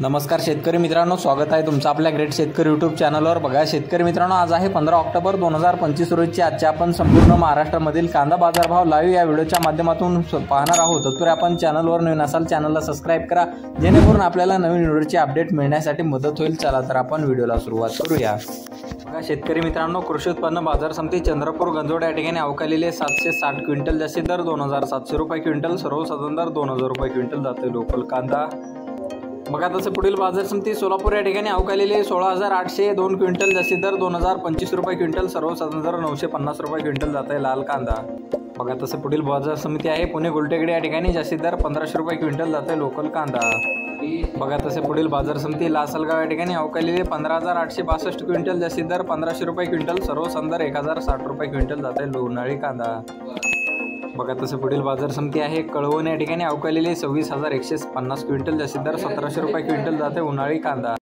नमस्कार शेतकरी मित्रांनो, स्वागत आहे तुमचं आपल्या ग्रेट शेतकरी यूट्यूब चॅनलवर। बघा शेतकरी मित्रांनो, आज आहे 15 ऑक्टोबर 2025 रोजची। आजचे आपण संपूर्ण महाराष्ट्रामधील कांदा बाजारभाव लाईव्ह या व्हिडिओच्या माध्यमातून पाहणार आहोत। तत्पूर्वी आपण चॅनलवर नवीन असाल चॅनलला सबस्क्राइब करा, जेणेकरून आपल्याला नवीन व्हिडिओची अपडेट मिळण्यासाठी मदत होईल। चला तर आपण व्हिडिओला सुरुवात करूया। बघा शेतकरी मित्रांनो, कृषी उत्पन्न बाजार समिती चंद्रपूर गंजोड या ठिकाणी अवकालेले 760 क्विंटल, जास्तीत दर 2700 रुपये क्विंटल, सर्वसाधारण दर 2000 रुपये क्विंटल जाते लोकल कांदा। बघा तसं पुढील बाजार समिती सोलापूर या ठिकाणी अवकालेले 16802 क्विंटल, जास्तीत दर 2025 रुपये क्विंटल, सर्वसाधारण दर 950 रुपये क्विंटल जात आहे लाल कांदा। बघा तसं पुढील बाजार समिती आहे पुणे गुलटेकडे या ठिकाणी, जास्तीत दर 1500 रुपये क्विंटल जात आहे लोकल कांदा। बघा तसे पुढील बाजार समिती लासलगाव या ठिकाणी अवकालेले 15862 क्विंटल, जास्तीत दर 1500 रुपये क्विंटल, सर्वसाधारण दर 1060 रुपये क्विंटल जात आहे लोणाळी कांदा। बघा तसं पुढील बाजार समिती आहे कळवण या ठिकाणी अवकालेले 26150 क्विंटल, जास्तीत दर 1700 रुपये क्विंटल जाते उन्हाळी कांदा।